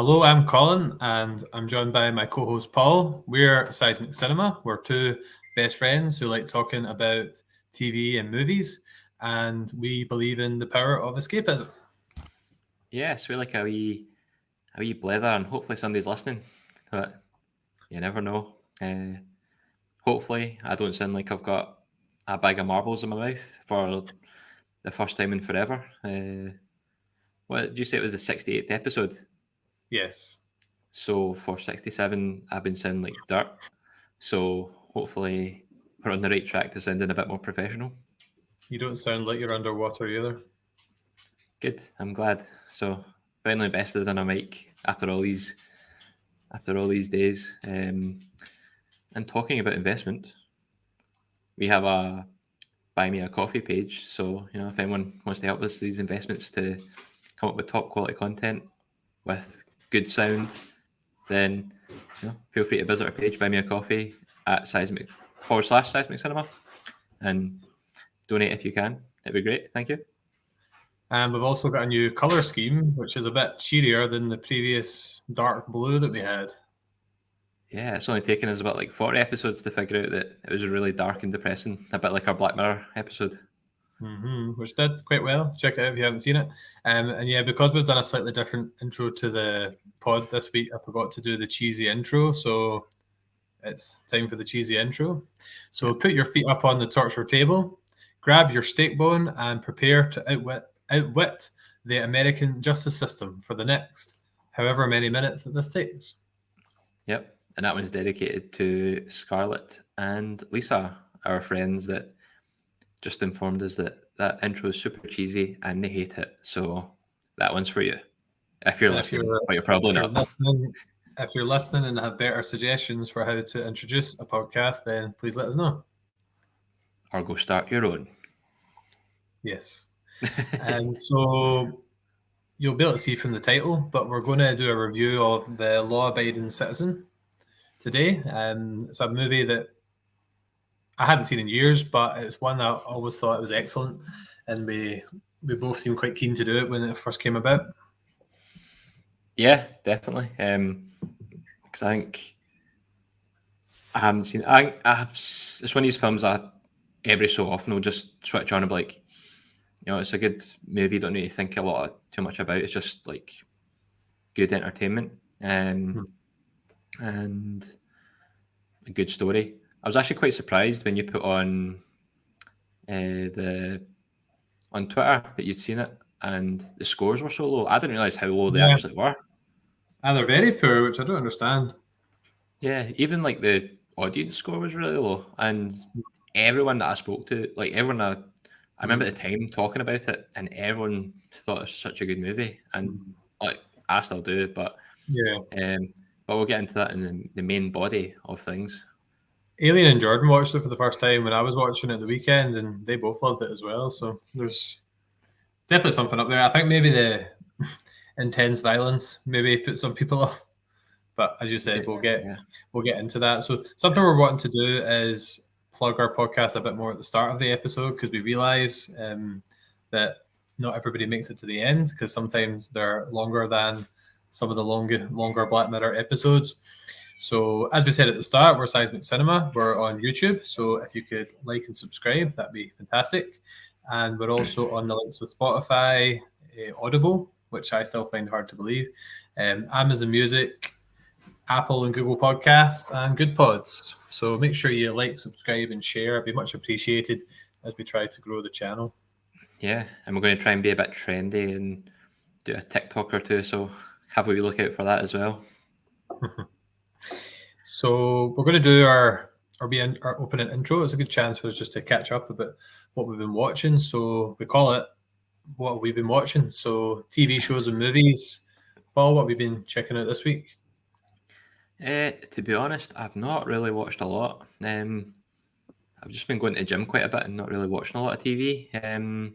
Hello, I'm Colin, and I'm joined by my co-host Paul. We're Seismic Cinema. We're two best friends who like talking about TV and movies, and we believe in the power of escapism. Yes, we're like a wee blether, and hopefully somebody's listening. But you never know. Hopefully, I don't sound like I've got a bag of marbles in my mouth for the first time in forever. What did you say? It was the 68th episode. Yes. So for 67, I've been sounding like dirt. So hopefully, we're on the right track to sounding a bit more professional. You don't sound like you're underwater either. Good. I'm glad. So finally invested in a mic after all these days. And talking about investment, we have a buy me a coffee page. So if anyone wants to help us with these investments to come up with top quality content with good sound, then feel free to visit our page, buy me a coffee at seismic/seismic cinema, and donate if you can. It'd be great. Thank you. And we've also got a new colour scheme, which is a bit cheerier than the previous dark blue that we had. Yeah, it's only taken us about like 40 episodes to figure out that it was really dark and depressing, a bit like our Black Mirror episode. Which did quite well. Check it out if you haven't seen it. And yeah, because we've done a slightly different intro to the pod this week, I forgot to do the cheesy intro. So it's time for the cheesy intro. So put your feet up on the torture table, grab your steak bone, and prepare to outwit the American justice system for the next however many minutes that this takes. Yep. And that one's dedicated to Scarlett and Lisa, our friends that just informed us that intro is super cheesy and they hate it. So that one's for you. If you're listening, but you're probably not. If you're listening and have better suggestions for how to introduce a podcast, then please let us know. Or go start your own. Yes. And so you'll be able to see from the title, but we're going to do a review of The Law-Abiding Citizen today. It's a movie that I hadn't seen in years, but it's one that I always thought it was excellent, and we both seemed quite keen to do it when it first came about. Yeah, definitely. Because I think I haven't seen. I have. It's one of these films that every so often will just switch on and be like, it's a good movie. You don't need to think too much about. It's just like good entertainment and a good story. I was actually quite surprised when you put on on Twitter that you'd seen it and the scores were so low. I didn't realize how low they actually were. And they're very poor, which I don't understand. Yeah, even like the audience score was really low, and everyone that I spoke to, like everyone I remember at the time talking about it, and everyone thought it was such a good movie, and like I still do, but but we'll get into that in the main body of things. Alien and Jordan watched it for the first time when I was watching it the weekend, and they both loved it as well. So there's definitely something up there. I think maybe the intense violence maybe put some people off, but as you said, we'll get into that. So something we're wanting to do is plug our podcast a bit more at the start of the episode, because we realize that not everybody makes it to the end, because sometimes they're longer than some of the longer Black Mirror episodes. So as we said at the start, we're Seismic Cinema. We're on YouTube. So if you could like and subscribe, that'd be fantastic. And we're also on the likes of Spotify, Audible, which I still find hard to believe, Amazon Music, Apple and Google Podcasts, and Good Pods. So make sure you like, subscribe, and share. It'd be much appreciated as we try to grow the channel. Yeah, and we're going to try and be a bit trendy and do a TikTok or two. So have a wee look out for that as well. So we're going to do our opening intro. It's a good chance for us just to catch up about what we've been watching. So we call it What We've Been Watching. So TV shows and movies. Paul, what have you been checking out this week? To be honest, I've not really watched a lot. I've just been going to the gym quite a bit and not really watching a lot of TV. You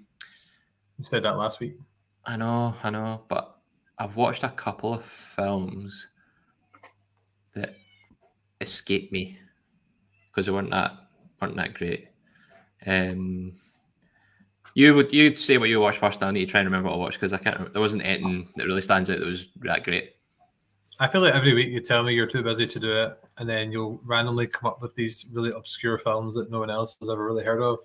said that last week. I know, but I've watched a couple of films that escaped me because they weren't that great. You'd say what you watched first, and I need to try and remember what I watched, because I can't remember. There wasn't anything that really stands out that was that great. I feel like every week you tell me you're too busy to do it, and then you'll randomly come up with these really obscure films that no one else has ever really heard of.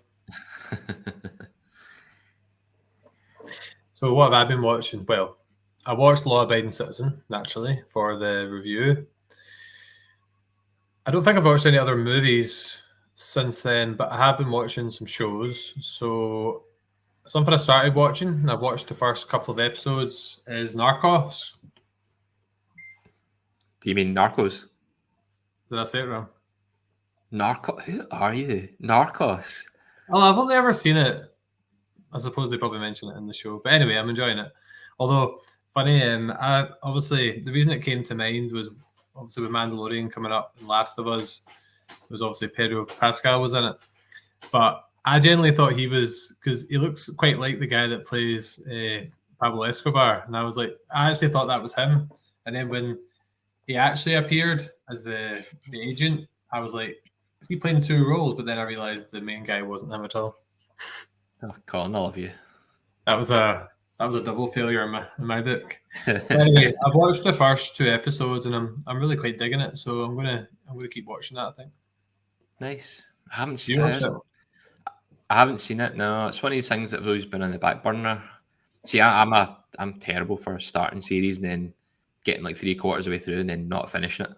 So what have I been watching? Well, I watched Law Abiding Citizen, naturally, for the review. I don't think I've watched any other movies since then, but I have been watching some shows. So something I started watching, and I've watched the first couple of episodes, is Narcos. Do you mean Narcos? Did I say it wrong? Who are you? Narcos. Well, I've only ever seen it. I suppose they probably mention it in the show. But anyway, I'm enjoying it. Although, funny, obviously, the reason it came to mind was obviously with Mandalorian coming up and Last of Us, it was obviously Pedro Pascal was in it. But I genuinely thought he was, because he looks quite like the guy that plays Pablo Escobar. And I was like, I actually thought that was him. And then when he actually appeared as the agent, I was like, is he playing two roles? But then I realized the main guy wasn't him at all. Oh, Colin, I love you. That was a double failure in my book. But anyway, I've watched the first 2 episodes and I'm really quite digging it. So I'm gonna keep watching that, I think. Nice. I haven't Do you watch it? I haven't seen it. No, it's one of these things that have always been on the back burner. See, I'm terrible for starting series and then getting like 3/4 of the way through and then not finishing it.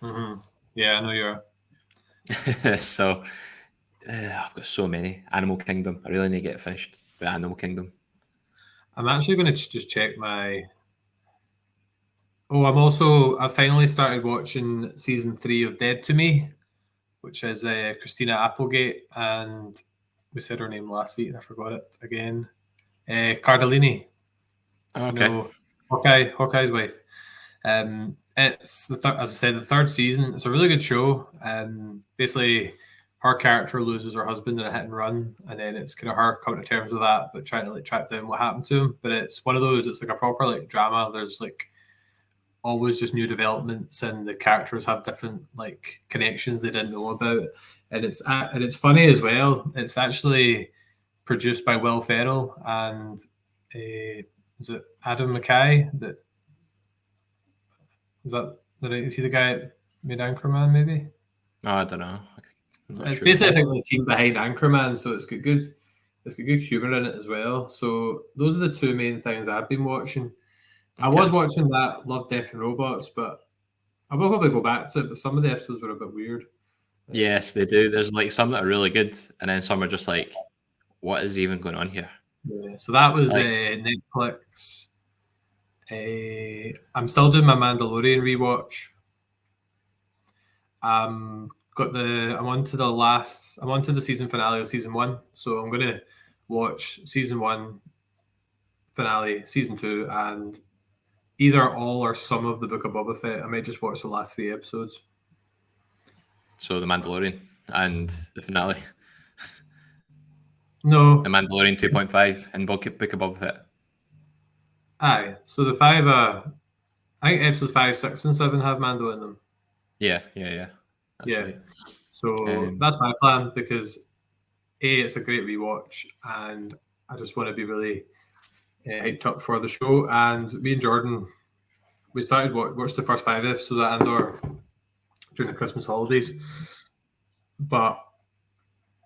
Mm-hmm. Yeah, I know you are. So I've got so many. Animal Kingdom. I really need to get it finished with Animal Kingdom. I'm actually going to just check my. Oh, I finally started watching season 3 of Dead to Me, which is Christina Applegate, and we said her name last week and I forgot it again. Cardellini. Okay. You know, Hawkeye's wife. It's as I said, the 3rd season. It's a really good show. Basically, her character loses her husband in a hit and run, and then it's kind of her coming to terms with that, but trying to like track down what happened to him. But it's one of those. It's like a proper like drama. There's like always just new developments, and the characters have different like connections they didn't know about, and it's funny as well. It's actually produced by Will Ferrell and is it Adam McKay that. Is he the guy that made Anchorman, maybe? No, I don't know. It's sure. Basically the team behind Anchorman, so it's got good humour in it as well. So those are the 2 main things I've been watching. Okay. I was watching that Love, Death and Robots, but I will probably go back to it, but some of the episodes were a bit weird. Yes, they do. There's like some that are really good, and then some are just like, what is even going on here? Yeah, so that was Netflix. I'm still doing my Mandalorian rewatch. I'm on to the season finale of season 1, so I'm going to watch season 1 finale, season 2, and either all or some of the Book of Boba Fett. I might just watch the last 3 episodes. So the Mandalorian and the finale. No, the Mandalorian 2.5 and Book of Boba Fett. Aye, so the 5, I think episodes 5, 6, and 7 have Mando in them. Yeah. Right. So that's my plan, because it's a great rewatch, and I just want to be really hyped up for the show. And me and Jordan, we started watched the first 5 episodes of Andor during the Christmas holidays, but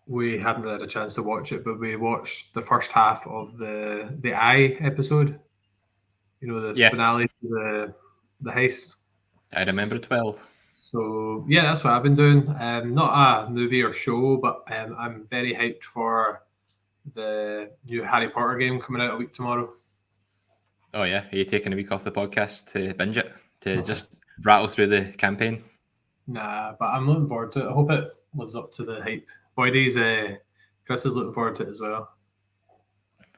we hadn't really had a chance to watch it. But we watched the first half of the Eye episode. You know, the finale to the heist. I remember 12. So yeah, that's what I've been doing. Not a movie or show, but I'm very hyped for the new Harry Potter game coming out a week tomorrow. Oh yeah, are you taking a week off the podcast to binge it, to just rattle through the campaign? Nah, but I'm looking forward to it. I hope it lives up to the hype. Boydie's Chris is looking forward to it as well.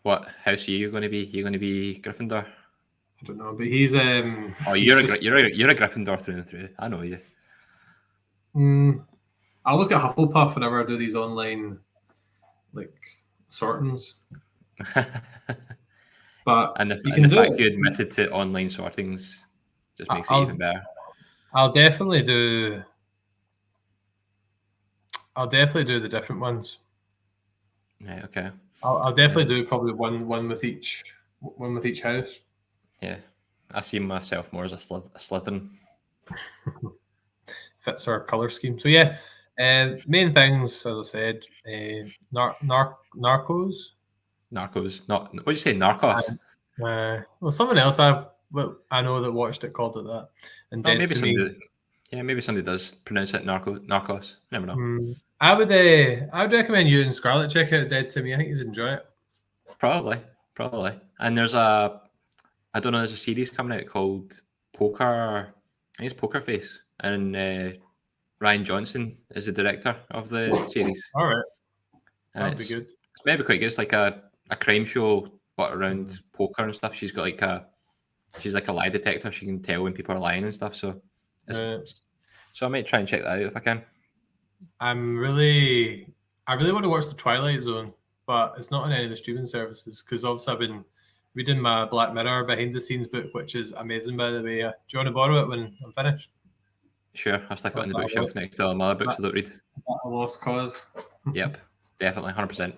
What house are you going to be? You're going to be Gryffindor? I don't know, but he's Oh, you're a Gryffindor through and through. I know you. I always get Hufflepuff whenever I do these online like sortings. But and the fact you admitted to online sortings just makes it even better. I'll definitely do the different ones. Right. Okay. I'll definitely do probably one with each house. Yeah. I see myself more as a Slytherin. Fits our color scheme. So yeah, main things, as I said, Narcos. Narcos. Not what did you say? Narcos. Well, someone else I know that watched it called it that, and Oh, Dead maybe to Me. somebody. Yeah, maybe somebody does pronounce it Narcos. Never know. I would recommend you and Scarlett check out Dead to Me. I think you'd enjoy it. Probably. And there's I don't know. There's a series coming out called Poker. I think it's Poker Face, and Ryan Johnson is the director of the series. All right, And that'd be good. It's maybe quite good. It's like a crime show, but around poker and stuff. She's like a lie detector. She can tell when people are lying and stuff. So, so I might try and check that out if I can. I really want to watch The Twilight Zone, but it's not on any of the streaming services because obviously I've been reading my Black Mirror behind the scenes book, which is amazing, by the way. Do you want to borrow it when I'm finished? Sure, I'll stick it on the bookshelf next to all my other books I don't read. A lost cause. Yep, definitely, 100%.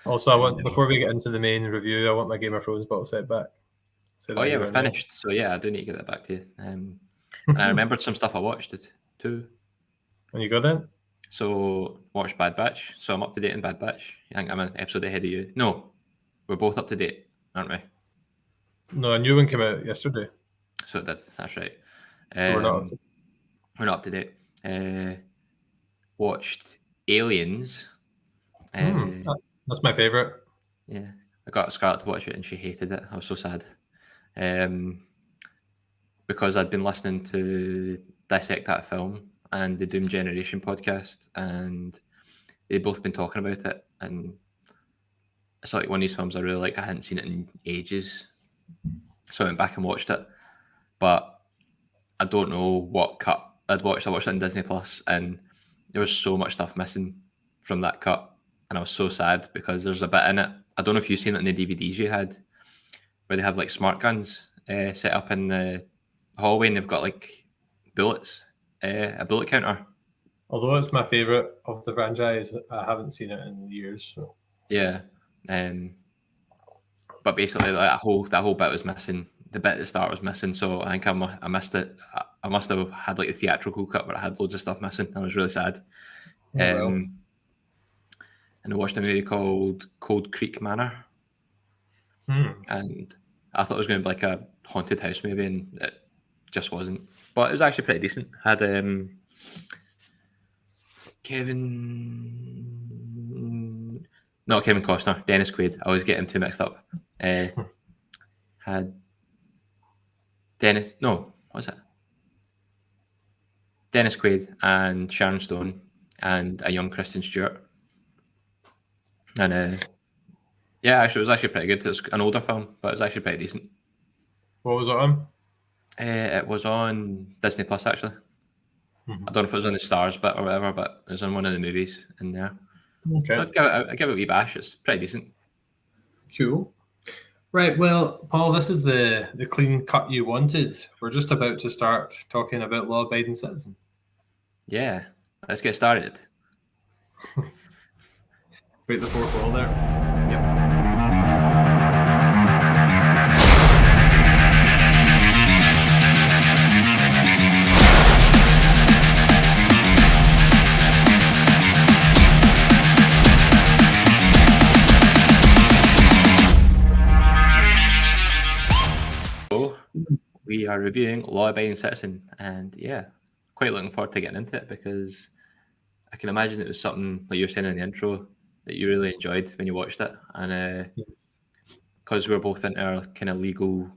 Also, I want, before we get into the main review, I want my Game of Thrones bottle set back. Oh yeah, we're finished. So yeah, I do need to get that back to you. And I remembered some stuff I watched it too. When you got in? So watched Bad Batch. So I'm up to date in Bad Batch. I think I'm an episode ahead of you. No, we're both up to date, aren't we? No, a new one came out yesterday. So it did. That's right. So we're not up to date. Watched Aliens. That's my favorite. Yeah, I got Scarlett to watch it and she hated it. I was so sad. Because I'd been listening to Dissect That Film and the Doom Generation podcast, and they'd both been talking about it. And it's like one of these films I really like. I hadn't seen it in ages, so I went back and watched it. But I don't know what cut I'd watched. I watched it on Disney Plus, and there was so much stuff missing from that cut, and I was so sad because there's a bit in it. I don't know if you've seen it in the DVDs you had, where they have like smart guns set up in the hallway, and they've got like bullets, a bullet counter. Although it's my favorite of the franchise, I haven't seen it in years. So yeah, but basically that whole bit was missing. The bit at the start was missing, so I think I missed it. I must have had like a theatrical cut where I had loads of stuff missing. I was really sad. And I watched a movie called Cold Creek Manor, and I thought it was going to be like a haunted house movie, and it just wasn't. But it was actually pretty decent. Had not Kevin Costner, Dennis Quaid. I always get him too mixed up. Had Dennis Quaid and Sharon Stone and a young Kristen Stewart. And yeah, actually, it was actually pretty good. It was an older film, but it was actually pretty decent. What was it on? It was on Disney Plus, actually. I don't know if it was on the Stars bit or whatever, but it was on one of the movies in there. Okay. So I'd give it a wee bash. It's pretty decent. Cool. Right, well, Paul, this is the clean cut you wanted. We're just about to start talking about law-abiding citizen. Yeah, let's get started. Break the fourth wall there. Yep. We are reviewing Law Abiding Citizen, and yeah, quite looking forward to getting into it because I can imagine it was something like you were saying in the intro that you really enjoyed when you watched it, and because we're both into our kind of legal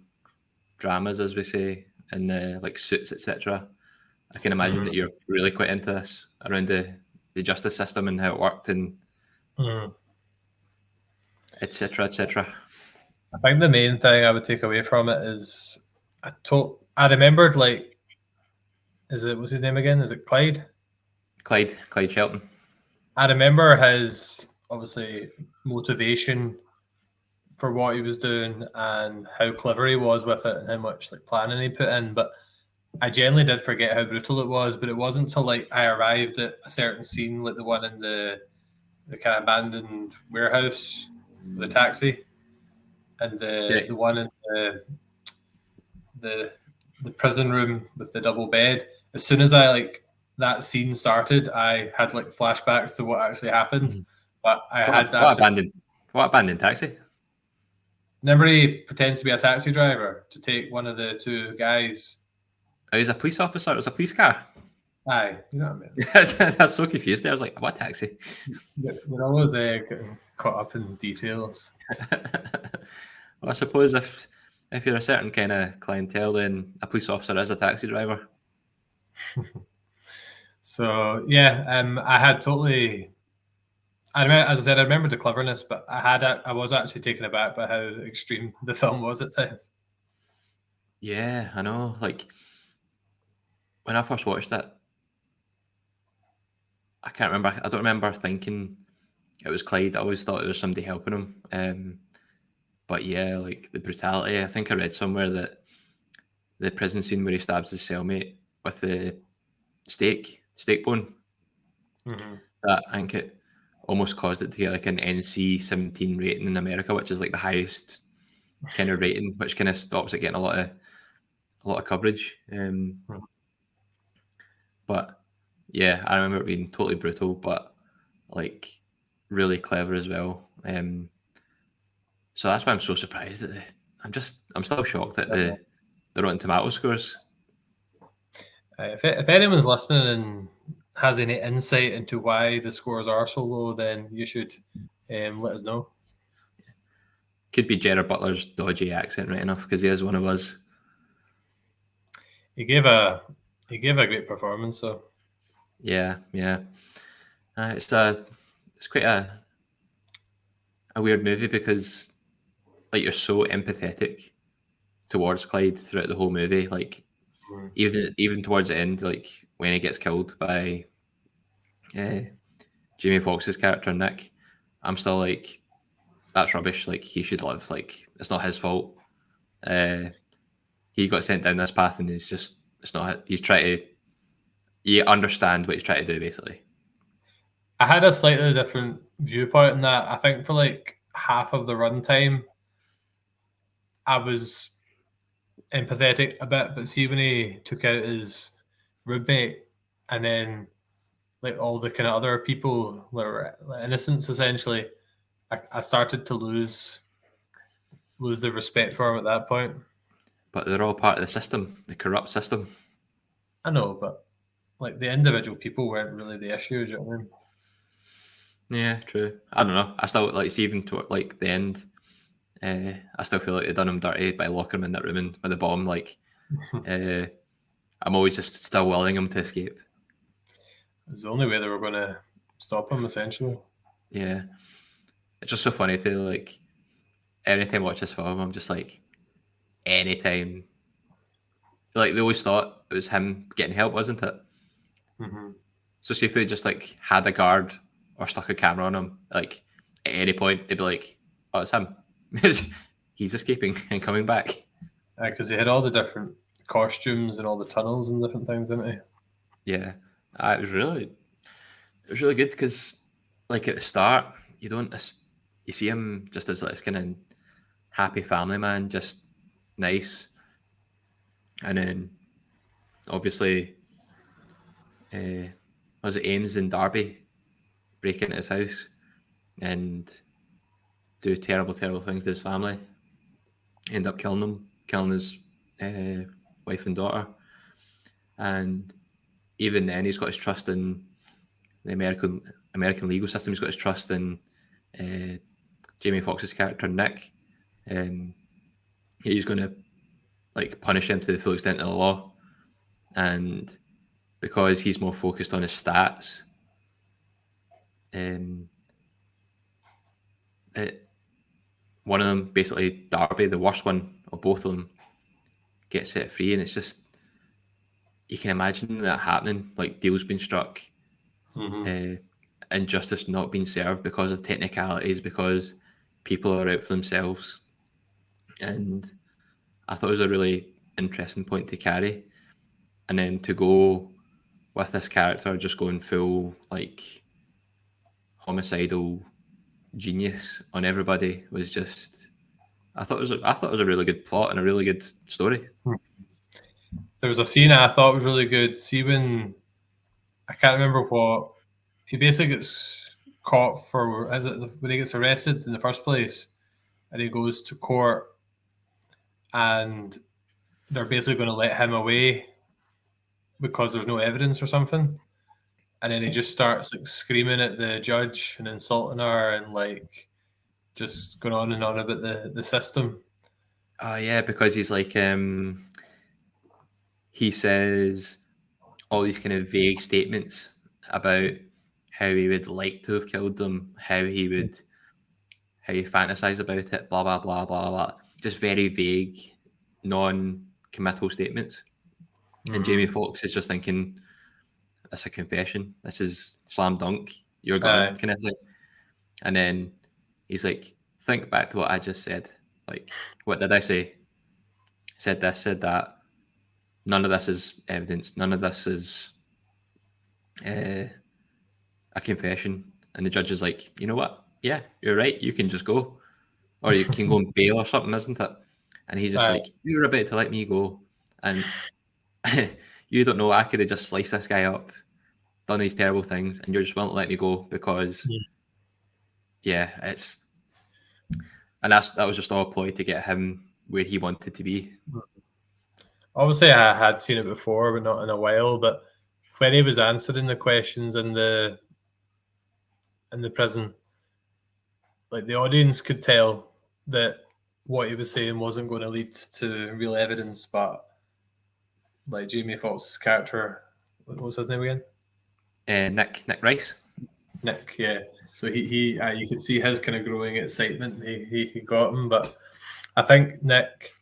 dramas, as we say, and like Suits, etc. I can imagine that you're really quite into this around the justice system and how it worked and etc. etc. I think the main thing I would take away from it is I remembered, like, what's his name again? Is it Clyde? Clyde Shelton. I remember his, obviously, motivation for what he was doing and how clever he was with it and how much like planning he put in. But I generally did forget how brutal it was. But it wasn't until like I arrived at a certain scene, like the one in the kind of abandoned warehouse, the taxi, and the one in the prison room with the double bed. As soon as that scene started, I had flashbacks to what actually happened. But I had what abandoned taxi? Remember, he pretends to be a taxi driver to take one of the two guys. Oh, he's a police officer. It was a police car. Aye, you know what I mean. I was so confused. I was like, "What taxi?" You're always getting caught up in details. Well, I suppose if you're a certain kind of clientele, then a police officer is a taxi driver. So yeah, I had totally. I remember, as I said, I remember the cleverness, but I was actually taken aback by how extreme the film was at times. Yeah, I know. When I first watched it, I can't remember. I don't remember thinking it was Clyde. I always thought it was somebody helping him. But yeah, the brutality. I think I read somewhere that the prison scene where he stabs his cellmate with the steak bone. Mm-hmm. That I think it almost caused it to get an NC-17 rating in America, which is the highest kind of rating, which kind of stops it getting a lot of coverage. But yeah, I remember it being totally brutal, but really clever as well. So that's why I'm so surprised that I'm still shocked at the Rotten Tomato scores. If anyone's listening and has any insight into why the scores are so low, then you should let us know. Could be Gerard Butler's dodgy accent, right enough, because he is one of us. He gave a great performance, so yeah. It's quite a weird movie because you're so empathetic towards Clyde throughout the whole movie. Even towards the end, when he gets killed by Jamie Foxx's character Nick, I'm still that's rubbish. He should live. It's not his fault. He got sent down this path, and it's not. He's trying to. You understand what he's trying to do, basically. I had a slightly different viewpoint on that. I think for half of the runtime, I was empathetic a bit, but see when he took out his roommate, and then all the kind of other people were innocents, essentially, I started to lose the respect for him at that point. But they're all part of the system, the corrupt system. I know, but the individual people weren't really the issue. Do you know what I mean? Yeah, true. I don't know. I still see even to the end. I still feel like they done him dirty by locking him in that room with a bomb. I'm always just still willing him to escape. It's the only way they were going to stop him, essentially. Yeah, it's just so funny to anytime I watch this film, I'm just anytime. They always thought it was him getting help, wasn't it? Mm-hmm. So see if they just had a guard or stuck a camera on him, at any point, they'd be like, "Oh, it's him. He's escaping and coming back." Because he had all the different costumes and all the tunnels and different things, didn't he? Yeah, it was really good because at the start, you see him just as this kind of happy family man, just nice, and then obviously, was it Ames and Darby break into his house and do terrible things to his family, end up killing his wife and daughter, and even then he's got his trust in the American legal system. He's got his trust in Jamie Foxx's character Nick. He's going to punish him to the full extent of the law, and because he's more focused on his stats, one of them, basically Darby, the worst one of both of them, gets set free, and it's just, you can imagine that happening, deals being struck, and justice not being served because of technicalities, because people are out for themselves. And I thought it was a really interesting point to carry, and then to go with this character just going full homicidal genius on everybody was just, I thought it was a really good plot and a really good story. there was a scene I thought was really good. See when I can't remember what he basically gets caught for. Is it when he gets arrested in the first place, and he goes to court, and they're basically going to let him away because there's no evidence or something, and then he just starts like screaming at the judge and insulting her and like just going on and on about the system. Oh yeah, because he's like he says all these kind of vague statements about how he would like to have killed them, how he fantasized about it, blah blah blah blah blah. Just very vague, non-committal statements. And Jamie Foxx is just thinking, "That's a confession. This is slam dunk. You're gone," kind of thing. And then he's like, "Think back to what I just said. Like, what did I say? Said this, said that. None of this is evidence. None of this is a confession." And the judge is like, "You know what? Yeah, you're right. You can just go, or you can go and bail or something, isn't it?" And he's just like, "You're about to let me go, and you don't know. I could have just sliced this guy up, done these terrible things, and you're just willing to let me go because, yeah, it's." And that was just all a ploy to get him where he wanted to be. Obviously, I had seen it before, but not in a while. But when he was answering the questions in the prison, like the audience could tell that what he was saying wasn't going to lead to real evidence. But like Jamie Foxx's character, what was his name again? Nick Rice. Nick, yeah. So he you could see his kind of growing excitement. He got him, but I think Nick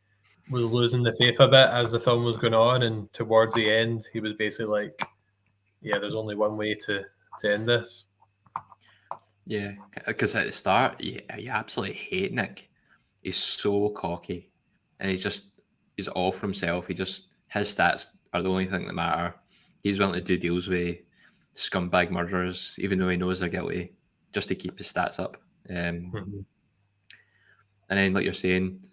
was losing the faith a bit as the film was going on, and towards the end, he was basically like, "Yeah, there's only one way to end this." Yeah, because at the start, you absolutely hate Nick. He's so cocky, and he's all for himself. His stats are the only thing that matter. He's willing to do deals with scumbag murderers, even though he knows they're guilty, just to keep his stats up. And then, like you're saying,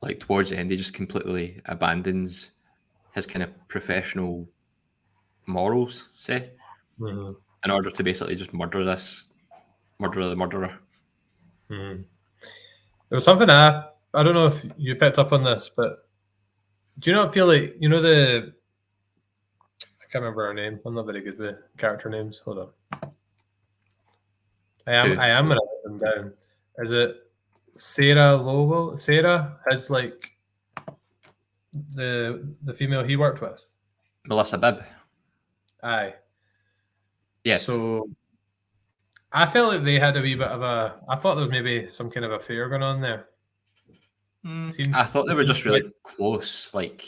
like towards the end, he just completely abandons his kind of professional morals, say, in order to basically just murder the murderer. There was something I don't know if you picked up on this, but do you not feel like I can't remember her name. I'm not very good with character names. Hold on. I am gonna write them down. Is it Sarah Lowell? Sarah has like the female he worked with. Melissa Bibb. Aye. Yes. So I felt like they had a wee bit of a. I thought there was maybe some kind of affair going on there. I thought they were just really close, like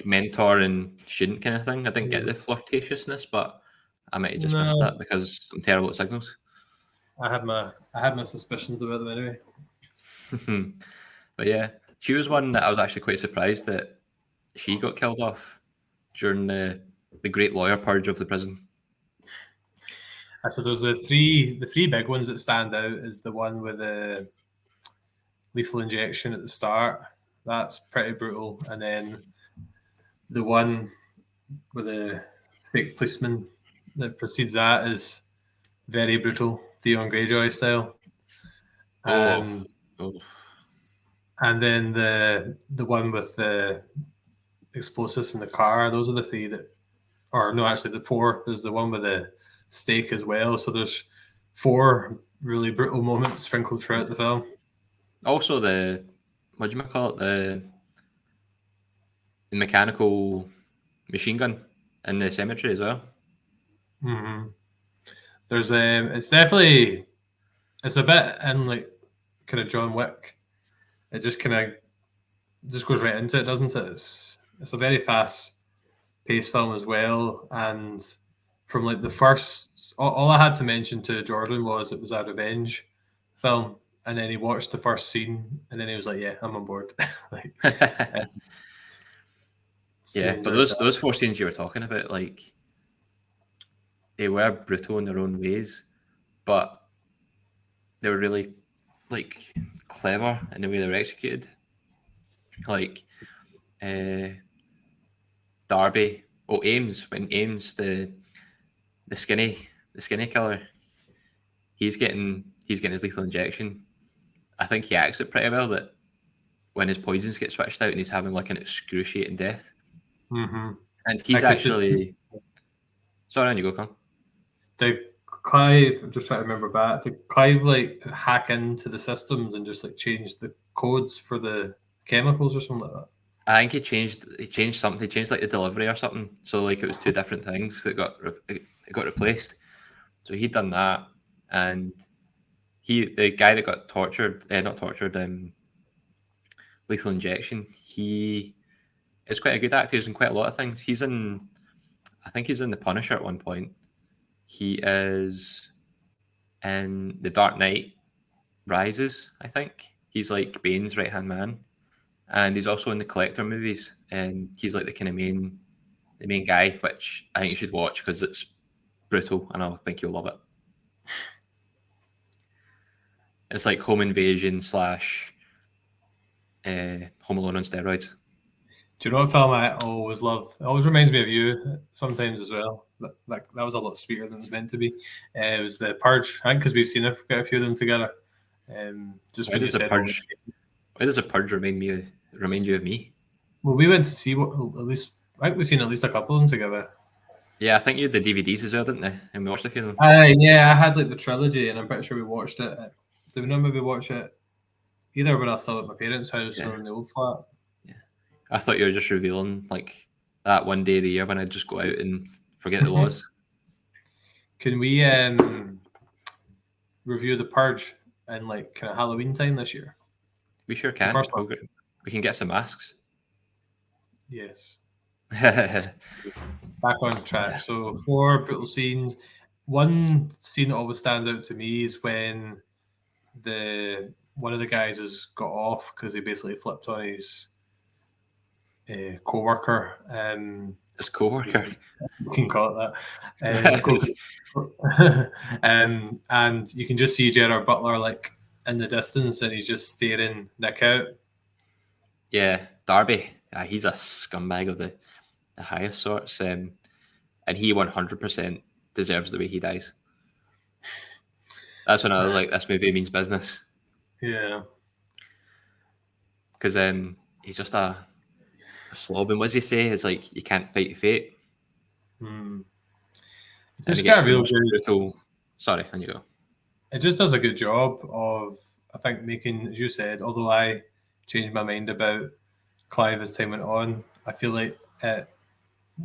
mentor and student kind of thing. I didn't get the flirtatiousness, but I might have just missed that because I'm terrible at signals. I had my suspicions about them anyway. But yeah, she was one that I was actually quite surprised that she got killed off during the great lawyer purge of the prison. So there's the three big ones that stand out is the one with the lethal injection at the start. That's pretty brutal, and then the one with the fake policeman that precedes that is very brutal, Theon Greyjoy style. And and then the one with the explosives in the car. Those are the three that, or no, actually the four. There's the one with the stake as well. So there's four really brutal moments sprinkled throughout the film. Also, what do you call it? The mechanical machine gun in the cemetery as well. There's it's definitely, it's a bit in like kind of John Wick. It just kind of just goes right into it, doesn't it? It's a very fast paced film as well, and from like the first, all I had to mention to Jordan was it was a revenge film, and then he watched the first scene, and then he was like, "Yeah, I'm on board." Like, yeah, but those four scenes you were talking about, like, they were brutal in their own ways, but they were really like clever in the way they were executed. Like, Darby. Oh, Ames. When Ames, the skinny killer, he's getting his lethal injection. I think he acts it pretty well that when his poisons get switched out and he's having like an excruciating death. Mm-hmm. And he's actually. Sorry, on you go, Con. Did Clive, I'm just trying to remember back, did Clive like hack into the systems and just like change the codes for the chemicals or something like that? I think he changed something. He changed like the delivery or something. So like it was two different things that got replaced. So he'd done that, and the guy that got not tortured, lethal injection. He is quite a good actor. He's in quite a lot of things. I think he's in The Punisher at one point. He is in The Dark Knight Rises. I think he's like Bane's right hand man. And he's also in the Collector movies, and he's like the kind of the main guy, which I think you should watch because it's brutal, and I think you'll love it. It's like home invasion / Home Alone on steroids. Do you know what film I always love? It always reminds me of you sometimes as well. That was a lot sweeter than it was meant to be. It was The Purge, I think, because we've seen a few of them together. Just Why does The Purge remind you of me? Well, we went to see I think we've seen at least a couple of them together. Yeah, I think you had the DVDs as well, didn't they? And we watched a few of them. Yeah, I had like the trilogy, and I'm pretty sure we watched it. Do we not maybe watch it either when I was still at my parents' house or in the old flat? Yeah, I thought you were just revealing like that one day of the year when I'd just go out and forget the laws. Can we review The Purge in like kind of Halloween time this year? We sure can. We can get some masks. Yes. Back on track. So 4 brutal scenes. One scene that always stands out to me is when one of the guys has got off because he basically flipped on his co-worker. His co-worker. You can call it that. And you can just see Gerard Butler like in the distance, and he's just staring Nick out. Yeah, Darby. He's a scumbag of the highest sorts, and he 100% deserves the way he dies. That's when I was like, this movie means business. Yeah, because he's just a slob. And what does he say? It's like you can't fight fate. Just got real brutal. Sorry, on you go. It just does a good job of, I think, making, as you said, although I changed my mind about Clive as time went on, I feel like it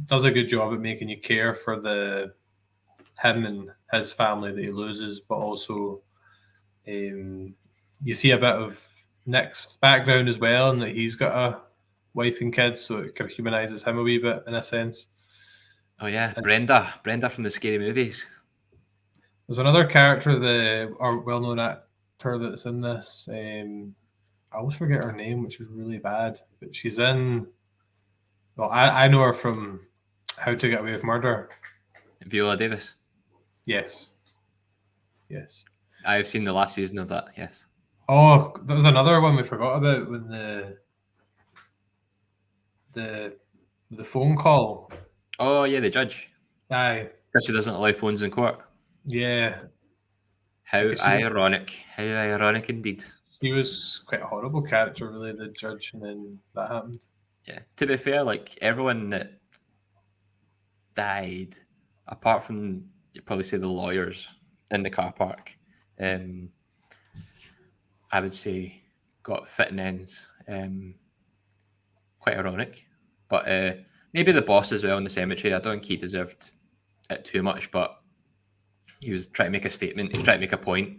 does a good job at making you care for him and his family that he loses, but also you see a bit of Nick's background as well, and that he's got a wife and kids, so it kind of humanises him a wee bit in a sense. Oh yeah, Brenda from the Scary Movies. There's another character, our well-known actor that's in this. I always forget her name, which is really bad. But she's in. Well, I know her from How to Get Away with Murder. Viola Davis. Yes. I've seen the last season of that. Yes. Oh, there was another one we forgot about when the phone call. Oh yeah, the judge. Aye. Because she doesn't allow phones in court. Yeah. How ironic. How ironic indeed. He was quite a horrible character, really, the judge, and then that happened. Yeah. To be fair, like everyone that died, apart from you probably say the lawyers in the car park, I would say got fitting ends. Quite ironic. But maybe the boss as well in the cemetery. I don't think he deserved it too much, but he was trying to make a statement. He was trying to make a point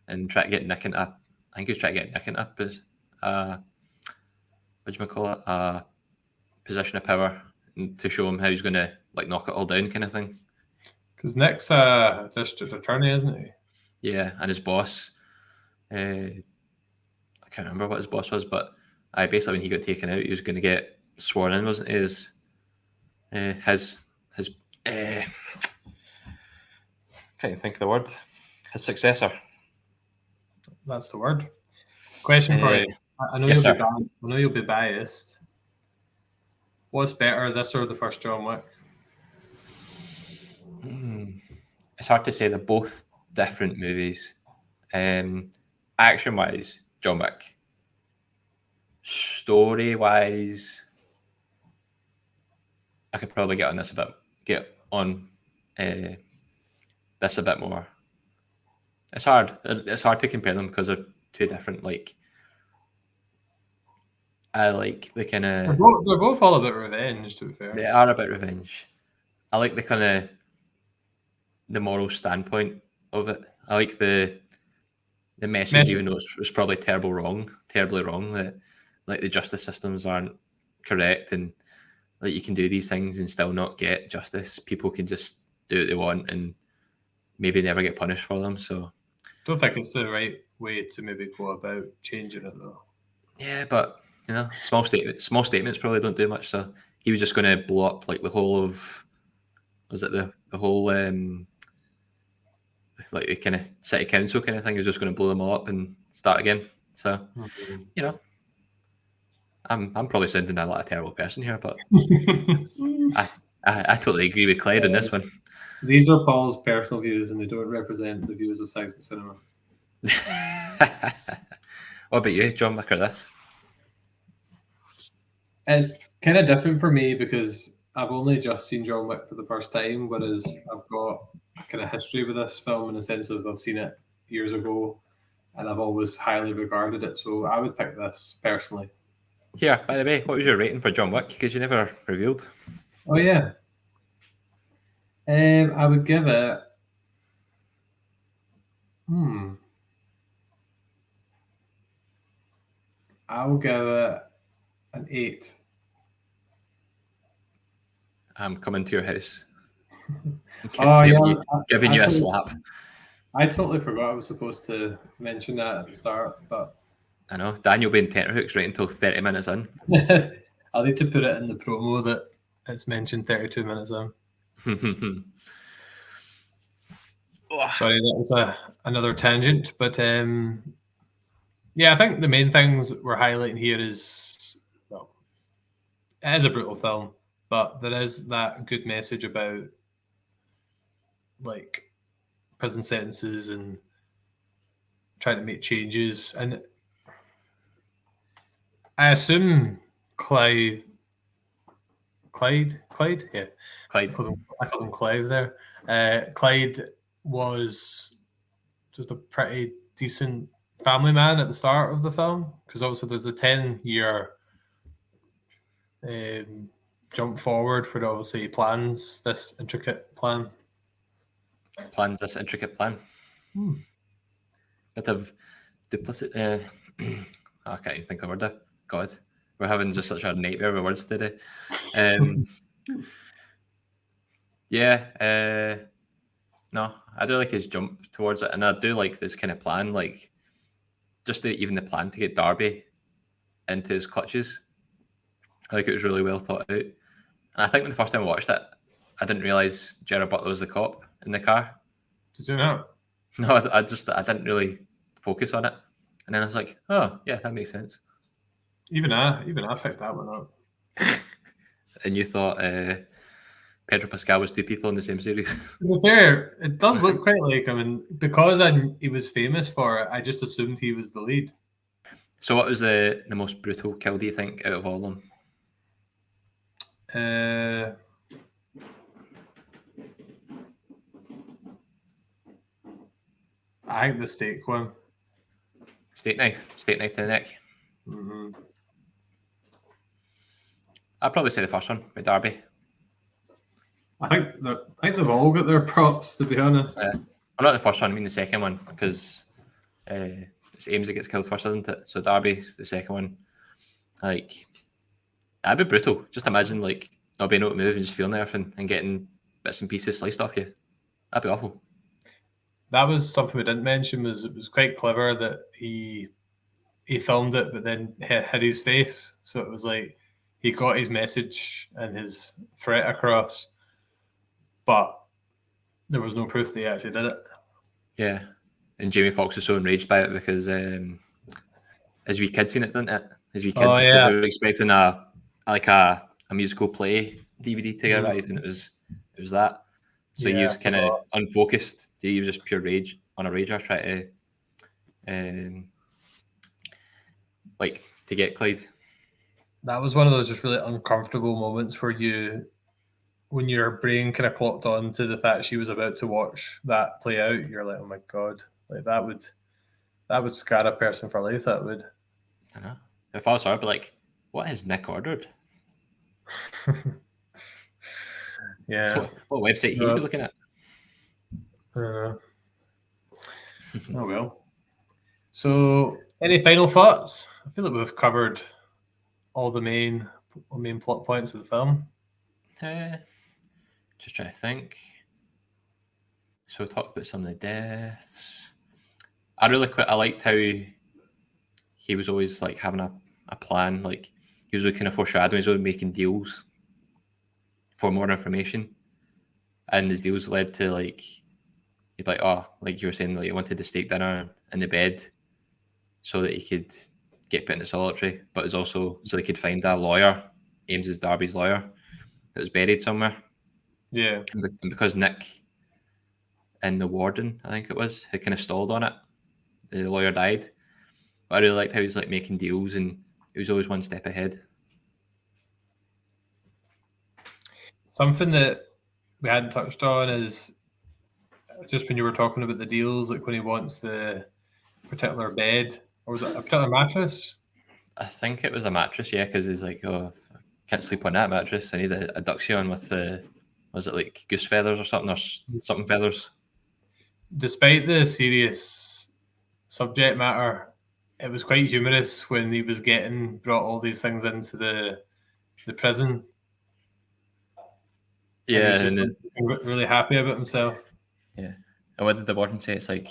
and try to get Nick into I think he was trying to get Nick into a position of power to show him how he's going to like knock it all down, kind of thing. Because Nick's a district attorney, isn't he? Yeah, and his boss, I can't remember what his boss was, but basically when he got taken out, he was going to get sworn in, wasn't he? His can't think of the word. His successor. That's the word. Question for you. I know you'll be biased. What's better, this or the first John Wick? It's hard to say. They're both different movies. Action-wise, John Wick. Story-wise, I could probably get on this a bit more. It's hard. It's hard to compare them because they're two different. Like, I like the kind of. They're both all about revenge. To be fair, They are about revenge. I like the kind of the moral standpoint of it. I like the message, even though it was probably terribly wrong, that like the justice systems aren't correct, and like you can do these things and still not get justice. People can just do what they want and maybe never get punished for them. So, don't think it's the right way to maybe go about changing it, though. Yeah, but you know, small statements probably don't do much. So he was just going to blow up like the whole of, was it the whole like the kind of city council kind of thing? He was just going to blow them all up and start again. So you know, I'm probably sounding like a terrible person here, but I totally agree with Clyde on this one. These are Paul's personal views, and they don't represent the views of Seismic Cinema. What about you, John Wick, or this? It's kind of different for me because I've only just seen John Wick for the first time, whereas I've got a kind of history with this film in the sense of I've seen it years ago, and I've always highly regarded it. So I would pick this personally. Yeah, by the way, what was your rating for John Wick? Because you never revealed. Oh, yeah. I would give it... I'll give it an 8. I'm coming to your house. Giving you a slap. I totally forgot I was supposed to mention that at the start, but... I know. Daniel being tenterhooks right until 30 minutes in. I'll need to put it in the promo that it's mentioned 32 minutes in. Sorry, that was another tangent, but yeah, I think the main things we're highlighting here is, well, it is a brutal film, but there is that good message about like prison sentences and trying to make changes. And I assume Clyde, yeah, Clyde. I called him Clive there. Clyde was just a pretty decent family man at the start of the film, because obviously there's a 10-year jump forward where obviously he plans this intricate plan. Bit of duplicity. I can't even think of the word there. God, we're having just such a nightmare with words today. No, I do like his jump towards it, and I do like this kind of plan, like just even the plan to get Darby into his clutches. I think it was really well thought out. And I think when the first time I watched it, I didn't realise Gerard Butler was the cop in the car. Did you not? No, I didn't really focus on it. And then I was like, oh, yeah, that makes sense. Even I picked that one up. And you thought Pedro Pascal was two people in the same series? To be fair, it does look quite like him. And because he was famous for it, I just assumed he was the lead. So what was the most brutal kill, do you think, out of all of them? I think the steak one. Steak knife to the neck. Mm-hmm. I'd probably say the first one with Darby. I think they've all got their props, to be honest. I'm not the first one, I mean the second one, because it's Ames that gets killed first, isn't it? So Darby's the second one. Like, that'd be brutal. Just imagine, like, not being able to move and just feeling everything and getting bits and pieces sliced off you. That'd be awful. That was something we didn't mention. It was quite clever that he filmed it, but then hid his face. So it was like he got his message and his threat across, but there was no proof that he actually did it. Yeah, and Jamie Foxx was so enraged by it because his wee kid seen it, didn't it? His wee kid, because they were expecting a a musical play DVD to arrive, and it was that. So he Yeah, was kind of unfocused. He was just pure rage on a rager, trying to like to get Clyde. That was one of those just really uncomfortable moments where when your brain kind of clocked on to the fact she was about to watch that play out, you're like, oh my god, like that would scar a person for life. That would. I know. If I was her, I'd be like, what has Nick ordered? Yeah. What website he'd be looking at? Oh well. So, any final thoughts? I feel like we've covered all the main plot points of the film. Just trying to think. So we talked about some of the deaths. I liked how he was always like having a plan. Like he was kind of foreshadowing, he was always making deals for more information, and his deals led to like he'd be like, oh, like you were saying, like he wanted the steak dinner in the bed so that he could get put into solitary, but it was also so they could find a lawyer, Ames's Darby's lawyer, that was buried somewhere. Yeah. And because Nick and the warden, I think it was, had kind of stalled on it, the lawyer died. But I really liked how he was like making deals, and he was always one step ahead. Something that we hadn't touched on is just when you were talking about the deals, like when he wants the particular bed, or was it a particular mattress? I think it was a mattress, yeah, because he's like, oh, I can't sleep on that mattress. I need a duxion with was it like goose feathers or something, or something feathers? Despite the serious subject matter, it was quite humorous when he was brought all these things into the prison. Yeah, and he was just really happy about himself. Yeah, and what did the warden say? It's like,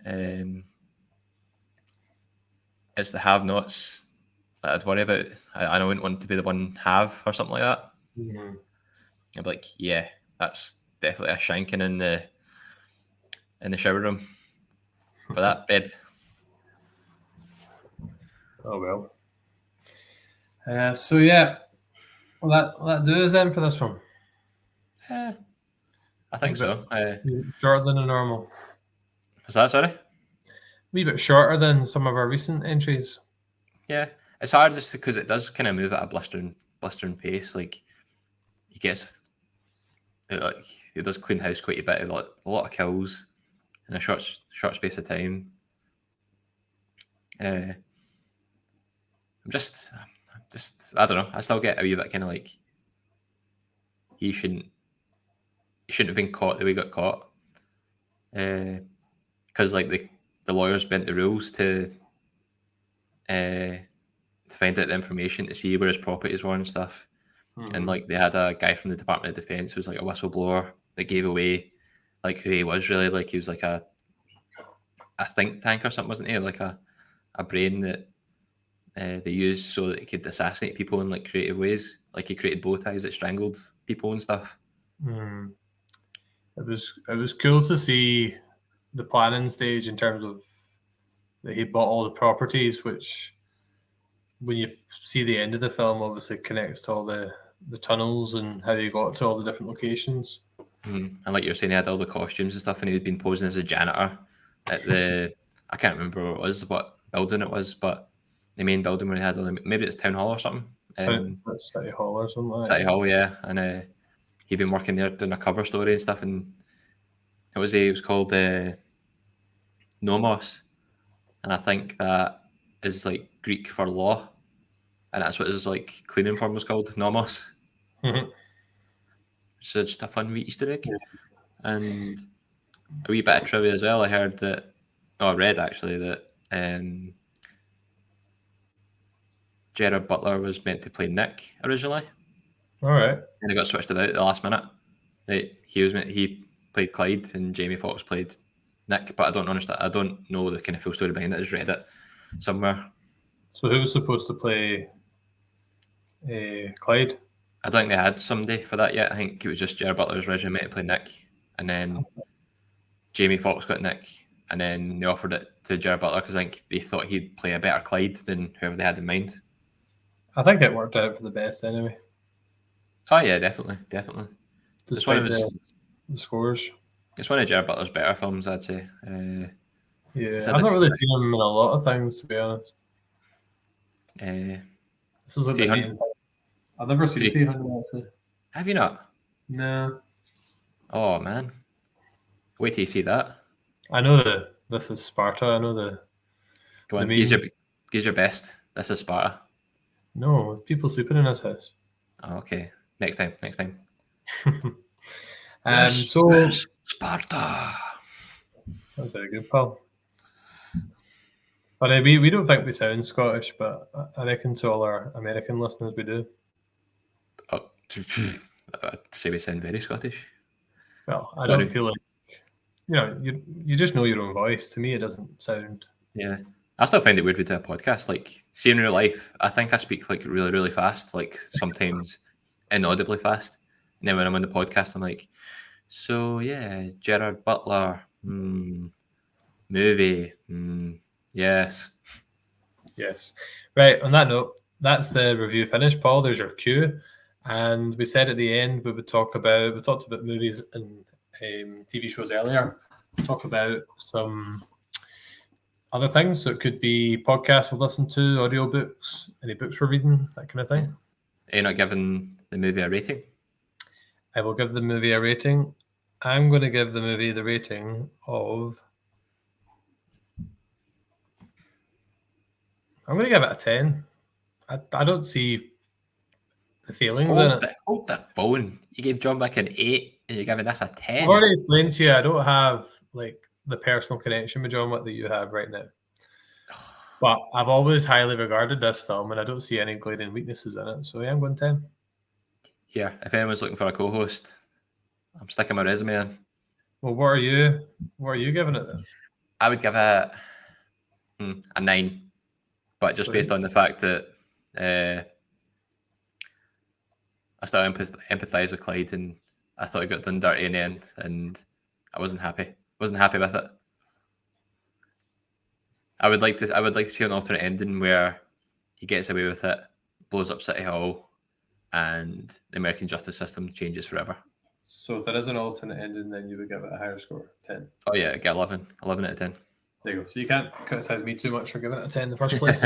it's the have-nots that I'd worry about. I wouldn't want to be the one have or something like that. Mm-hmm. I'd be like, yeah, that's definitely a shanking in the shower room for that bed. Oh well. So yeah, well that do us then for this one. I think so. Shorter than a normal. Was that sorry? A wee bit shorter than some of our recent entries. Yeah, it's hard just because it does kind of move at a blustering pace. Like he gets, like he does clean house quite a bit. A lot of kills in a short space of time. I'm just I don't know. I still get a wee bit kind of like he shouldn't have been caught the way he got caught. Because like the lawyers bent the rules to find out the information to see where his properties were and stuff. Mm-hmm. And like they had a guy from the Department of Defense who was like a whistleblower that gave away like who he was really. Like he was like a think tank or something, wasn't he? Like a brain that they used so that he could assassinate people in like creative ways. Like he created bow ties that strangled people and stuff. Mm. It was cool to see the planning stage in terms of that he bought all the properties, which when you see the end of the film obviously connects to all the tunnels and how he got to all the different locations. And like you were saying, he had all the costumes and stuff, and he had been posing as a janitor at the I can't remember what it was, what building it was, but the main building where he had all the, maybe it's Town Hall or something. City Hall or something like City Hall, yeah. And he'd been working there doing a cover story and stuff, and it was called Nomos, and I think that is like Greek for law, and that's what his like cleaning firm was called, Nomos. Mm-hmm. So just a fun wee Easter egg. And a wee bit of trivia as well. I read actually that Gerard Butler was meant to play Nick originally. All right. And he got switched about at the last minute. He played Clyde and Jamie Foxx played Nick, but I don't understand. I don't know the kind of full story behind it. I just read it somewhere. So who was supposed to play Clyde? I don't think they had somebody for that yet. I think it was just Gerard Butler's originally meant to play Nick, and then Jamie Foxx got Nick, and then they offered it to Gerard Butler because I think they thought he'd play a better Clyde than whoever they had in mind. I think it worked out for the best anyway. Oh yeah, definitely. Despite the scores. It's one of Gerard Butler's better films, I'd say. Yeah, I've not really seen him in a lot of things, to be honest. This is like the main thing. I've never seen 300 actually. Have you not? No. Oh man, wait till you see that. I know this is Sparta. I know the. Go on, give your best. This is Sparta. No, people sleeping in his house. Oh, okay, next time. So Sparta. That's very good, pal. But we don't think we sound Scottish, but I reckon to all our American listeners we do. Oh, I'd say we sound very Scottish. Well, I don't feel like you just know your own voice. To me, it doesn't sound. Yeah, I still find it weird we do a podcast. Like, see in real life, I think I speak like really, really fast, like sometimes inaudibly fast. And then when I'm on the podcast, I'm like, so yeah, Gerard Butler, movie, yes. Right. On that note, that's the review finished, Paul. There's your cue. And we said at the end we talked about movies and TV shows earlier. Talk about some other things. So it could be podcasts we've listened to, audiobooks, any books we're reading, that kind of thing. Are you not giving the movie a rating? I will give the movie a rating. I'm going to give the movie the rating of. I'm going to give it a 10. I don't see the feelings in it. Hold the phone. You gave John Wick an 8 and you're giving this a 10. I've already explained to you I don't have like the personal connection with John Wick that you have right now. But I've always highly regarded this film and I don't see any glaring weaknesses in it. So yeah, I'm going 10. Yeah, if anyone's looking for a co-host, I'm sticking my resume in. Well, what are you giving it then? I would give it a 9. But just based on the fact that I still empathise with Clyde, and I thought he got done dirty in the end, and I wasn't happy. Wasn't happy with it. I would like to see an alternate ending where he gets away with it, blows up City Hall, and the American justice system changes forever. So if there is an alternate ending, then you would give it a higher score, 10. Oh yeah, get 11 out of 10. There you go. So you can't criticize me too much for giving it a 10 in the first place.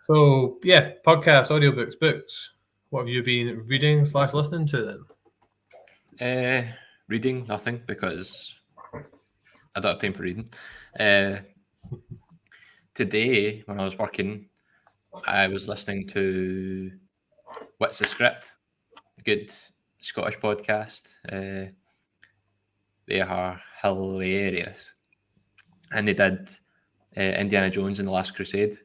So yeah, podcasts, audiobooks, books. What have you been reading / listening to then? Reading, nothing, because I don't have time for reading. Today, when I was working, I was listening to What's the Script? A good Scottish podcast. They are hilarious. And they did Indiana Jones and the Last Crusade.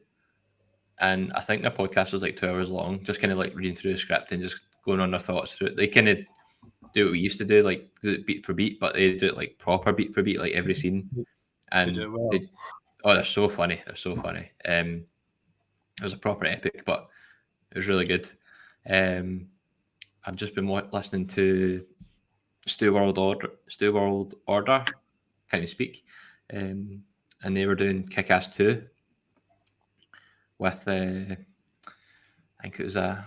And I think their podcast was like 2 hours long, just kind of like reading through the script and just going on their thoughts through it. They kind of do what we used to do, like do it beat for beat, but they do it like proper beat for beat, like every scene. And they're so funny. They're so funny. It was a proper epic, but it was really good. I've just been listening to Stu World Order. Can't you speak? And they were doing Kick-Ass 2 with I think it was a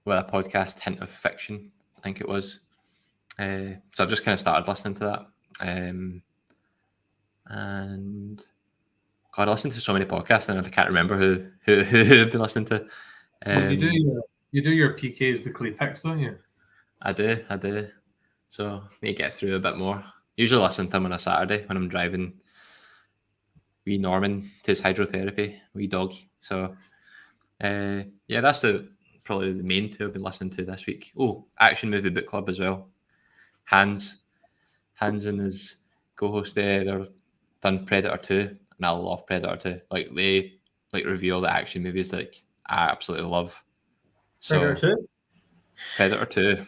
podcast, Hint of Fiction, I think it was. So I've just kind of started listening to that. And God, I listen to so many podcasts and I can't remember who I've been listening to. Well, you do your PK's weekly picks, don't you? I do. So I need to get through a bit more. Usually listen to them on a Saturday when I'm driving wee Norman to his hydrotherapy, wee dog. So yeah, that's probably the main 2 I've been listening to this week. Oh, Action Movie Book Club as well. Hans and his co-host there, they've done Predator 2, and I love Predator 2. Like they review all the action movies that I absolutely love. So, Predator 2.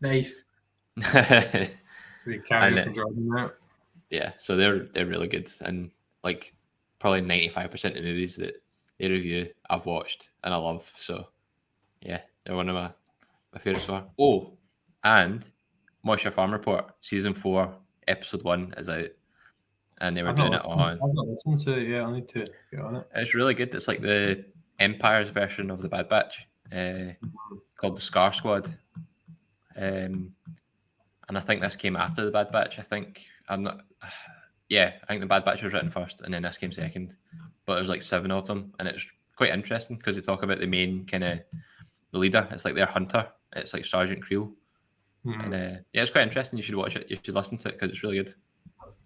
Nice. Yeah, so they're really good, and like probably 95% of the movies that they review I've watched and I love. So yeah, they're one of my favourites so far. Oh, and Moisture Farm Report season 4 episode 1 is out, and they were doing it on. I've not listened to it yet. I need to get on it. It's really good. It's like the Empire's version of the Bad Batch. called the Scar Squad. And I think this came after the Bad Batch. I think the Bad Batch was written first, and then this came second. But there's like 7 of them, and it's quite interesting because they talk about the main kind of the leader. It's like their hunter. It's like Sergeant Creel, and it's quite interesting. You should watch it. You should listen to it because it's really good.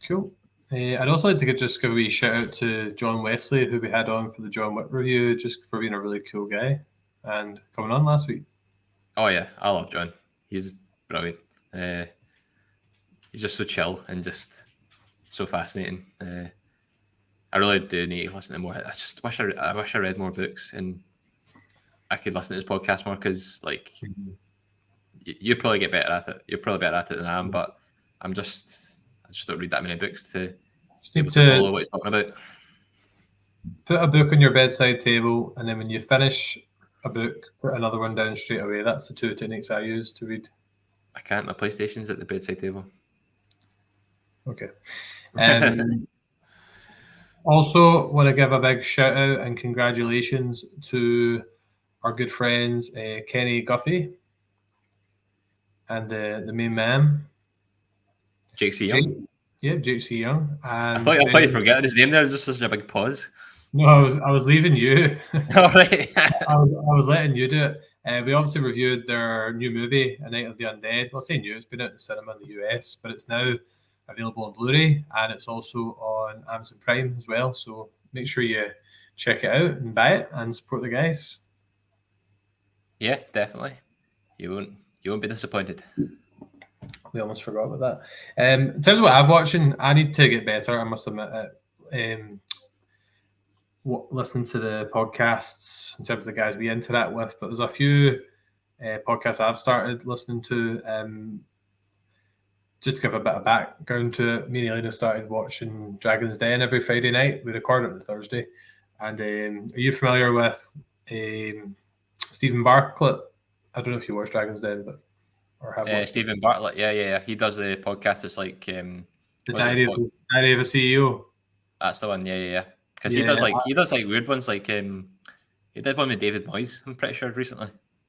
Cool. I'd also like to just give a wee shout out to John Wesley, who we had on for the John Wick review, just for being a really cool guy and coming on last week. Oh yeah, I love John. He's brilliant. He's just so chill and just so fascinating. I really do need to listen to more. I just wish I read more books and I could listen to his podcast more because, like, you probably get better at it. You're probably better at it than I am, but I just don't read that many books to be able to follow what he's talking about. Put a book on your bedside table, and then when you finish a book, put another one down straight away. That's the 2 techniques I use to read. I can't. My PlayStation's at the bedside table. Okay. Also, want to give a big shout out and congratulations to our good friends Kenny Guffey and the main man, Jake C. Young. Jake C. Young. And I thought you forgot his name there. Just such a big pause. No, I was leaving you. All right. I was letting you do it. We obviously reviewed their new movie, A Night of the Undead. Well, I say new, it's been out in the cinema in the US, but it's now available on Blu-ray, and it's also on Amazon Prime as well. So make sure you check it out and buy it and support the guys. Yeah, definitely. You won't be disappointed. We almost forgot about that. In terms of what I'm watching, I need to get better. I must admit it. Listening to the podcasts in terms of the guys we interact with, but there's a few podcasts I've started listening to. Just to give a bit of background to it, me and Elena started watching Dragon's Den every Friday night. We record it on Thursday. And are you familiar with Stephen Bartlett? I don't know if you watch Dragon's Den, but or have watched Stephen Bartlett. Yeah. He does the podcast. It's like the Diary of a CEO. That's the one. Yeah. Because he does weird ones. Like he did one with David Moyes. I'm pretty sure recently.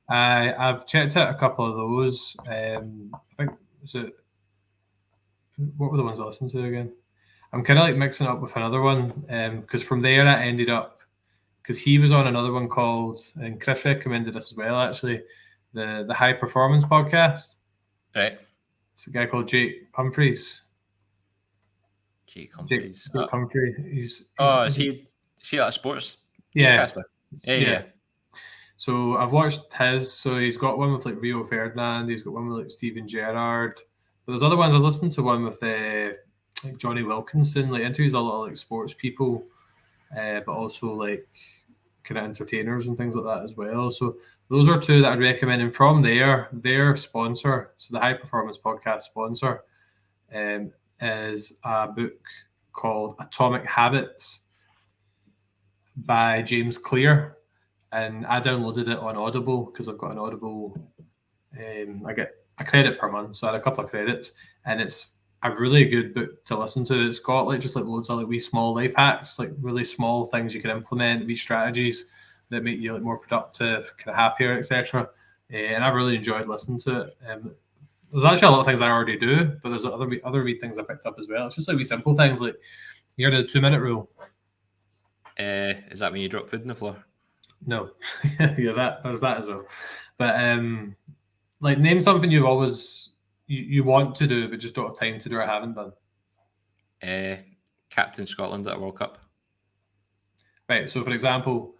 I've checked out a couple of those. I think what were the ones I listened to again? I'm kind of like mixing it up with another one because from there I ended up because he was on another one called, and Chris recommended this as well actually, the High Performance podcast. Right. It's a guy called Jake Humphreys. Jake Humphreys. He's is he that sports? Yeah. Yeah. So I've watched his. So he's got one with like Rio Ferdinand. He's got one with like Steven Gerrard. But there's other ones. I was listening to one with like Johnny Wilkinson. Like interviews a lot of like sports people, but also like kind of entertainers and things like that as well. So those are 2 that I'd recommend. And from their sponsor, so the High Performance Podcast sponsor, is a book called Atomic Habits by James Clear. And I downloaded it on Audible because I've got an Audible. I get a credit per month, so I had a couple of credits, and it's a really good book to listen to. It's got like just like loads of like wee small life hacks, like really small things you can implement, wee strategies that make you like more productive, kind of happier, etc. And I've really enjoyed listening to it. There's actually a lot of things I already do, but there's other wee things I picked up as well. It's just like wee simple things, like you heard the 2-minute rule. Is that when you drop food on the floor? No, yeah, there's that as well. But like name something you've always you want to do but just don't have time to do or haven't done. Captain Scotland at a World Cup. Right. So for example,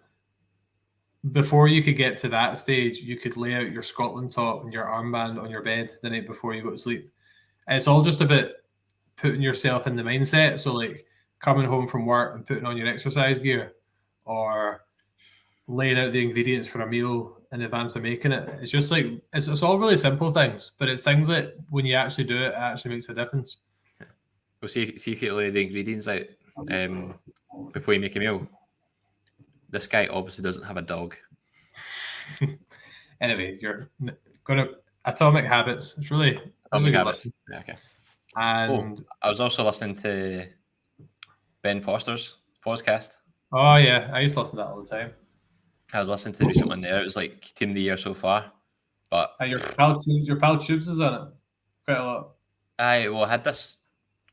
before you could get to that stage, you could lay out your Scotland top and your armband on your bed the night before you go to sleep. And it's all just about putting yourself in the mindset. So like coming home from work and putting on your exercise gear, or laying out the ingredients for a meal in advance of making it. It's just like it's all really simple things, but it's things that when you actually do it, it actually makes a difference. Well, see if you lay the ingredients out before you make a meal. This guy obviously doesn't have a dog. Anyway, you're gonna Atomic Habits. It's really Atomic Habits. Yeah, okay. And I was also listening to Ben Foster's podcast. Oh yeah, I used to listen to that all the time. I was listening to the recent one there. It was like Team of the Year so far. But Your pal Tubes is on it quite a lot. I had this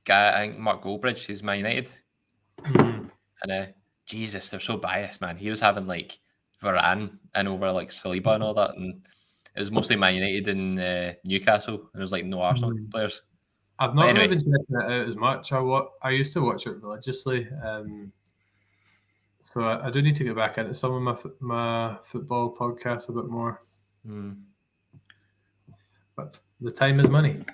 guy, I think Mark Goldbridge, he's Man United. And Jesus, they're so biased, man. He was having like Varane and over like Saliba and all that, and it was mostly Man United and Newcastle, and there was like no Arsenal players. I've not really been checking it out as much. I used to watch it religiously, so I do need to get back into some of my football podcasts a bit more. But the time is money.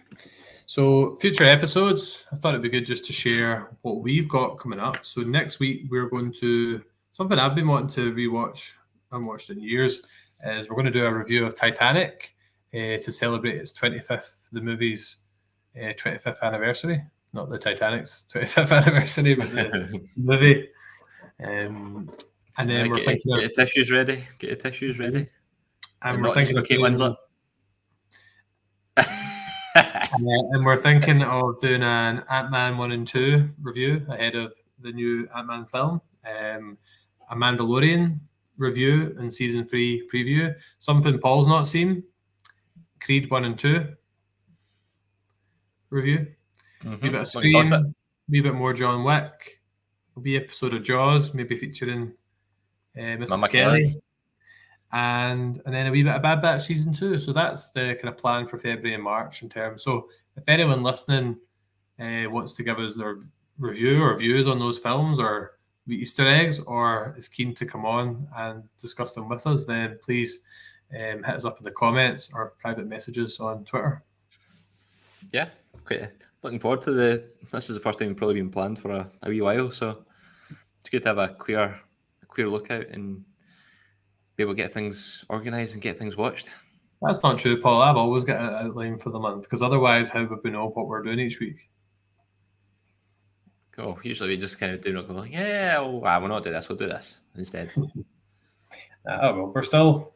So future episodes, I thought it'd be good just to share what we've got coming up. So next week we're going to something I've been wanting to rewatch. I haven't watched it in years. Is we're going to do a review of Titanic to celebrate its 25th, the movie's 25th anniversary. Not the Titanic's 25th anniversary, but the movie. And then we're thinking get your tissues ready. Get your tissues ready. And we're thinking of Kate Winslet. And we're thinking of doing an Ant-Man 1 and 2 review ahead of the new Ant-Man film. A Mandalorian review and season 3 preview. Something Paul's not seen. Creed 1 and 2 review. A bit of Scream, a wee bit more John Wick. A wee episode of Jaws, maybe featuring Mrs. Mama Kelly. And then a wee bit of Bad Batch season 2. So that's the kind of plan for February and March in terms. So if anyone listening wants to give us their review or views on those films or Easter eggs, or is keen to come on and discuss them with us, then please hit us up in the comments or private messages on Twitter. Yeah, quite looking forward to this is the first time we've probably been planned for a wee while, so it's good to have a clear lookout and be able to get things organised and get things watched. That's not true, Paul. I've always got an outline for the month, because otherwise how would we know what we're doing each week? Oh, usually we just kind of do not go like, we'll not do this, we'll do this instead. Well, we're still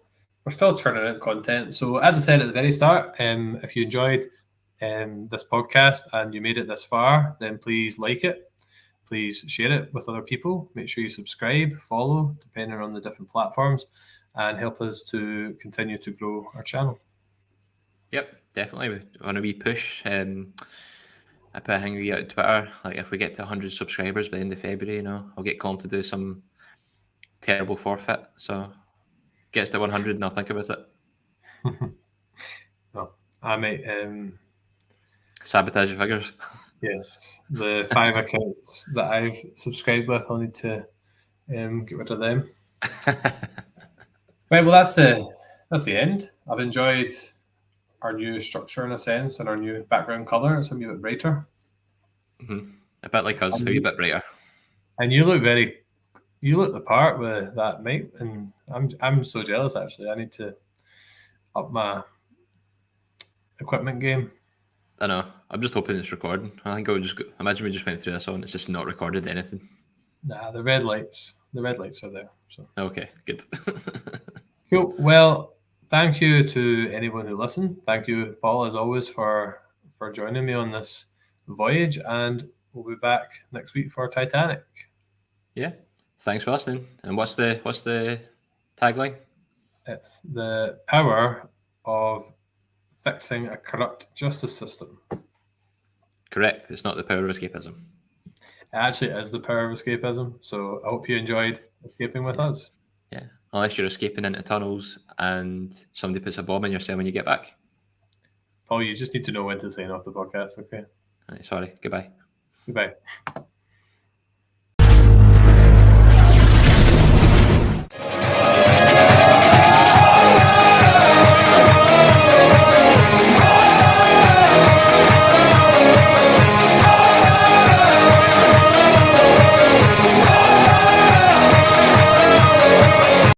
churning out content. So as I said at the very start, if you enjoyed this podcast and you made it this far, then please like it. Please share it with other people. Make sure you subscribe, follow, depending on the different platforms, and help us to continue to grow our channel. Yep, definitely. We want a wee push. I put a thing out on Twitter. Like if we get to 100 subscribers by the end of February, I'll get Colin to do some terrible forfeit. So gets to 100 and I'll think about it. No, I might sabotage your figures. Yes, the 5 accounts that I've subscribed with, I'll need to get rid of them. Right, well, that's the end. I've enjoyed our new structure in a sense, and our new background color. It's a wee bit brighter. A bit like us, a wee bit brighter. And you look the part with that mic, and I'm so jealous. Actually, I need to up my equipment game. I know. I'm just hoping it's recording. I think I would just imagine we just went through this on. It's just not recorded anything. Nah, the red lights are there. So okay, good. Cool. Well, thank you to anyone who listened. Thank you, Paul, as always, for joining me on this voyage, and we'll be back next week for Titanic. Yeah. Thanks for listening. And what's the tagline? It's the power of fixing a corrupt justice system. Correct. It's not the power of escapism. It actually is the power of escapism. So I hope you enjoyed escaping with us. Yeah. Unless you're escaping into tunnels and somebody puts a bomb in your cell when you get back. Paul, you just need to know when to sign off the podcast, okay? Right, sorry. Goodbye. Goodbye.